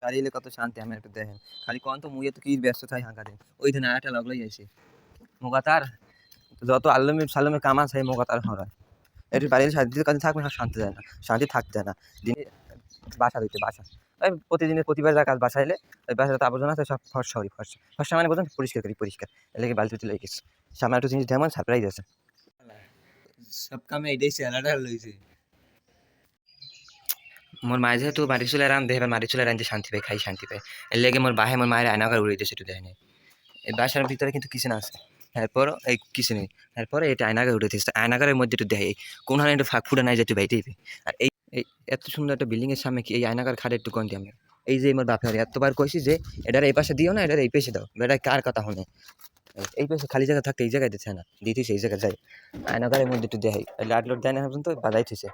বাড়ি এলে কত শান্তি আমি একটু দেখেন খালি কোন তো মুইয়ে তো কি ব্যস্ত থাই হাঁকা দিন ওই দিন আরেকটা লগলাই আইছে মোগাতার যত আল্লামে সাল্লামে কাম আছে মোগাতার হরায় একটু বাড়ির শান্তির কাছে থাকবে না শান্তি যায় না শান্তি থাকতে যায় না দিনে বাসা দিতে বাসা ওই প্রতিদিনের প্রতিবার যা কাজ বাসা এলে ওই বাসাতে আবর্জনা আছে সব ফর্সা করি ফর্সা ফর্সা মানে বোঝেন পরিষ্কার করি পরিষ্কার এলাকে বালতি তুলে গেছে সামনে একটু জিনিস যেমন সারপ্রাইজ আছে সব কামে এইটাই স্যালাডা লইছে মোর মায়ে যেহেতু মাটি চুলে রান দেহে মাটি চুলে রান শান্তি পাই খাই শান্তি পাই এর লেগে মোর বাহে মোর মায়ের আয়নাঘর উড়ে দিয়েছে একটু দেখে নেই এই বাসার ভিতরে কিন্তু কিছু না আছে এরপর এই কিছু নেই এরপরে এটা আয়নাঘর উঠে দিয়েছে আয়নাঘরের মধ্যে একটু দেখে কোনখানে একটু ফাঁক ফুটে নাই যে একটু বাইতেই আর এই এই এত সুন্দর একটা বিল্ডিং এর সামনে কি এই আয়নাঘর খাটে একটু কোন আমি এই যে মোর বাপের এতবার কইছি যে এটার এই পাশে দিও না এটার এই পাশে দাও এটা কার কথা হনে এই পাশে খালি জায়গা থাকতে এই জায়গায় দিচ্ছে না দিতেছে এই জায়গায় যাই আয়নাঘরের মধ্যে একটু দেখাই লাট লোট দেয় না পর্যন্ত বাজাই থুছে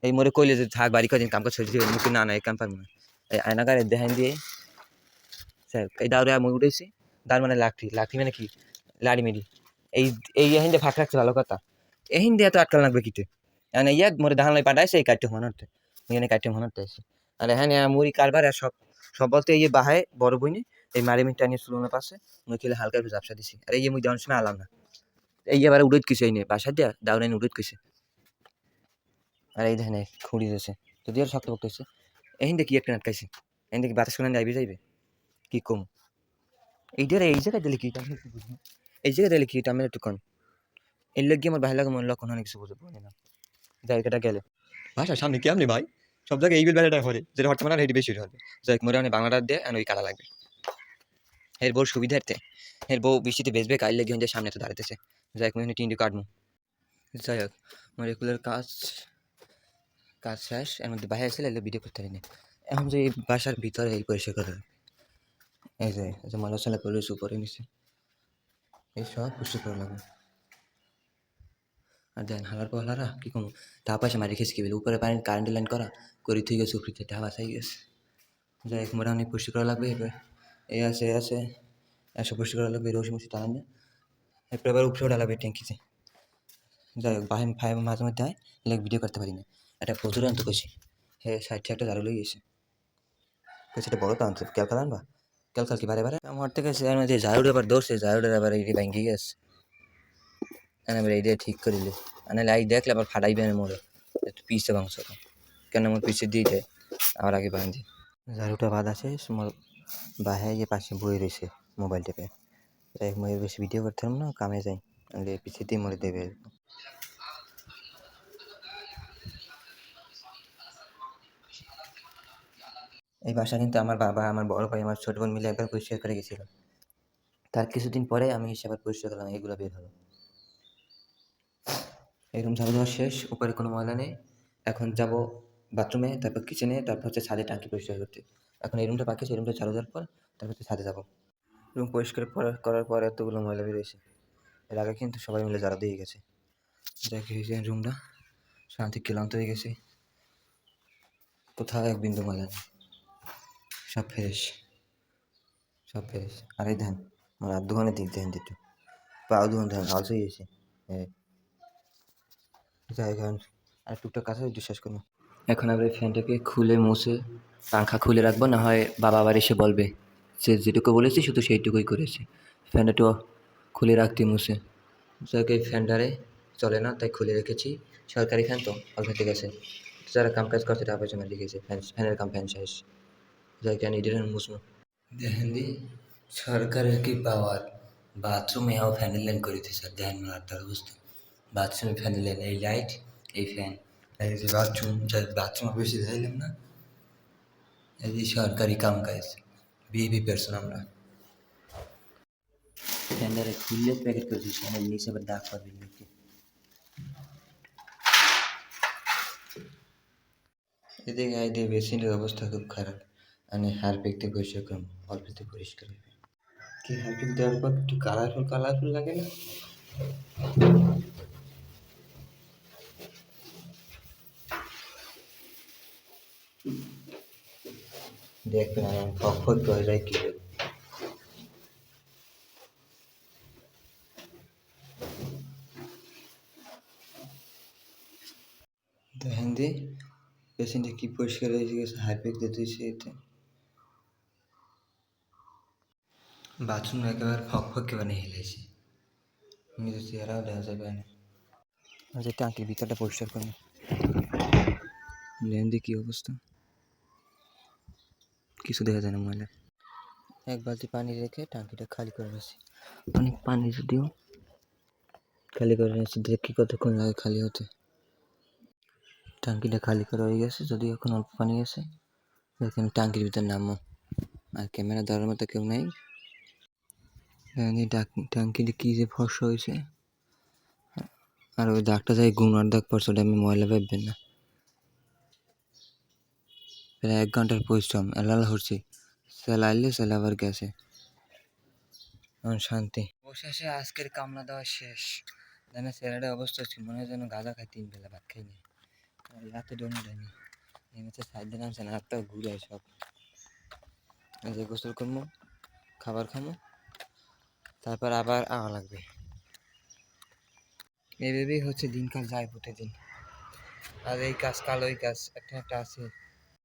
এই মোরে কইলে যে থাক বাড়ি কদিন কাম করছে মুখে না না এই কাম পারবো না এই আয়নাঘরের দেখাই দিয়ে স্যার এই দাউরে আমি উঠেছি দার মানে লাঠি লাঠি মানে কি লাড়ি মেরি এই এই এহিন্দে ফাঁক রাখছে ভালো কথা এহিন দিয়ে তো আটকাল লাগবে কিতে মানে ইয়া মোরে ধান লাই পাঠাইছে এই কাটতে মনতে এখানে কাটতে মনতে আছে আর হ্যাঁ মুড়ি কারবার আর সব সব বলতে এই বাহায় বড় বইনি এই মারি মিট টানিয়ে সুলনের পাশে মুই খেলে হালকা একটু ঝাপসা দিছি আর এই মুই দেওয়ার সময় আলাম না এই এবার উড়ে কিছু এই নিয়ে বাসা দিয়া দাউরে উড়ে কিছু আর এই দেখেন খুঁড়ি দিয়েছে যদি আর শক্ত পক্ত হচ্ছে এহিন্দে কি একটা আটকাইছে এহিন্দে কি বাতাস কোন যাইবে যাইবে কি কম এইটার এই জায়গায় দিলে কি এই জায়গায় দিলে কি আমি একটু কন এর লোক গিয়ে আমার ভাই লাগে মনে লক্ষণ অনেক কিছু বুঝবো না জায়গাটা গেলে ভাষা সামনে কেমনি ভাই সব জায়গায় এই বিল বেলাটা করে যেটা হচ্ছে না হেঁটে বেশি হবে যাই মরে অনেক বাংলাটা দিয়ে আর ওই কাটা লাগবে এর বউ সুবিধার্থে এর বউ বৃষ্টিতে বেচবে কাল লেগে হয়ে সামনে তো দাঁড়াতেছে যাই মনে টিন্ডি কাটবো যাই হোক আমার এগুলোর কাজ কাজ শেষ এর মধ্যে বাইরে আসলে ভিডিও করতে পারিনি এখন যে এই বাসার ভিতরে এই পরিষ্কার করে এই যে মশলা করে উপরে নিচে এই সব পরিষ্কার করা লাগবে আর দেন হালার পর হালারা কী কম তা পাশে মারি খেয়েছি কি উপরে পানি কারেন্টের লাইন করা করে থুই গেছে উপরে তা বাসাই গেছে যাই হোক মোটামুটি পরিষ্কার করা লাগবে এবার এই আছে এসব পরিষ্কার করা লাগবে রসি মসি টানা নিয়ে এরপর এবার উপরে ওঠা লাগবে ট্যাঙ্কিতে যাই হোক বাহিন ফাই মাঝে মধ্যে হয় লেগ ভিডিও করতে পারি না একটা প্রচুর আনতে কইছি হ্যাঁ সাইড থেকে একটা ঝাড়ু লই গেছে সেটা বড় তো আনতে ক্যালকাল আনবা ক্যালকাল কি বারে বারে আমার থেকে সে মধ্যে ঝাড়ুটা আবার দৌড়ছে ঝাড়ুটা আবার এই ভাঙ্গি গেছে এবার এইটা ঠিক করিলে মানে লাই দেখলে আবার ফাটাইবে না মোড়ে একটু পিসে মাংস কেন আমার পিসে দিয়ে দেয় আমার আগে বাঁধি ঝাড়ুটা বাদ আছে মোর বাহে যে পাশে বই রয়েছে মোবাইল টেপে তাই মই বেশি ভিডিও করতে না কামে যাই পিছিয়ে দিয়ে মরে দেবে এই বাসা কিন্তু আমার বাবা আমার বড় ভাই আমার ছোট বোন মিলে একবার পরিষ্কার করে গেছিল তার কিছুদিন পরে আমি এসে আবার পরিষ্কার করলাম এগুলো বের হলো এই রুম ঝাড়ু দেওয়া শেষ উপরে কোনো ময়লা নেই এখন যাব বাথরুমে তারপর কিচেনে তারপর হচ্ছে ছাদে টাঙ্কি পরিষ্কার করতে এখন এই রুমটা বাকি আছে এই রুমটা ঝাড়ু দেওয়ার পর তারপর হচ্ছে ছাদে যাবো রুম পরিষ্কার করার পর এতগুলো ময়লা বেরিয়েছে এর আগে কিন্তু সবাই মিলে ঝাড়ু দিয়ে গেছে দেখি যে রুমটা শান্তি ক্লান্ত হয়ে গেছে কোথাও এক বিন্দু ময়লা নেই সব ফ্রেশ সব ফ্রেশ আর এই ধান আমার আর দোকানে দিক ধ্যান দিত পাও দোকান ধান আলসে গেছে যাই এখন আর টুকটাক কাছে বিশ্বাস করুন এখন আবার এই ফ্যানটাকে খুলে মুছে পাংখা খুলে রাখবো না হয় বাবা আবার এসে বলবে সে যেটুকু বলেছে শুধু সেইটুকুই করেছে ফ্যানটা একটু খুলে রাখতে মুছে যাকে এই ফ্যানটারে চলে না তাই খুলে রেখেছি সরকারি ফ্যান তো অল্প থেকে গেছে যারা কাম কাজ করছে টাকা পয়সা মার লিখেছে ফ্যানের কাম ফ্যান শেষ যাই কেন ইডির মুসমু দেখেন দি সরকারের কি পাওয়ার বাথরুমে এও ফ্যানের লাইন করে দিয়েছে দেন মারার অবস্থা বাথরুমে ফ্যানের লাইন এই লাইট এই ফ্যান এই যে বাথরুম বাথরুমে বেশি যাইলাম না এই যে সরকারি কাম কাজ বিএবি পার্সন আমরা ফ্যানটারে খুললে প্যাকেট করেছি ফ্যানের নিচে আবার দাগ পাবে লোকে এদিকে আইডি বেসিনের অবস্থা খুব খারাপ মানে হারপিক দিয়ে পরিষ্কার করুন অল্পতে পরিষ্কার হবে কি হারপিক দেওয়ার পর একটু কালারফুল লাগে না দেখবেন আমি ফট করে যাই কি দেখেন দি পেশেন্টে কি পরিষ্কার হয়ে গেছে হারপিক দিয়ে দিয়েছে এতে বাথরুম একেবারে ফকফকে বানিয়ে হেলেছি, নিজের চেহারাও দেখা যাবে না। যে ট্যাঙ্কির ভিতরটা পরিষ্কার করবো, লেন্দি কি অবস্থা, কিছু দেখা যায় না ময়লা। এক বালতি পানি রেখে ট্যাঙ্কিটা খালি করে নিয়েছি, অনেক পানি যদিও খালি করে নিয়েছি, দেখি কতক্ষণ লাগে খালি হতে। ট্যাঙ্কিটা খালি করা হয়ে গেছে, যদিও এখন অল্প পানি আছে। দেখেন ট্যাঙ্কির ভিতর নামো, আর ক্যামেরা ধরার মতো কেউ নেই। ট্যাঙ্কিটা কী যে ফর্সা হয়েছে, আর ওই দাগটা যাই গুনার দাগ পড়ছে, ওটা আমি ময়লা ভাববেন না। প্রায় 1 ঘন্টার পরিশ্রম এলাল হচ্ছে, সেল আইলে সেল আবার গেছে, এখন শান্তি। অবশেষে আজকের কামলা দেওয়া শেষ। জানে ছেলেটার অবস্থা হচ্ছে মনে হয় যেন গাঁজা খাই 3 বেলা ভাত খাইনি, রাতে ডোনে দেয়নি। এই হচ্ছে সাইড দিয়ে নামছে না, হাতটা ঘুরে সব। যে গোসল করবো, খাবার খাবো, তারপর আবার আওয়া লাগবে। এইভাবেই হচ্ছে দিনকাল যায় প্রতিদিন। আর এই কাজ কাল ওই কাজ একটা একটা আছে।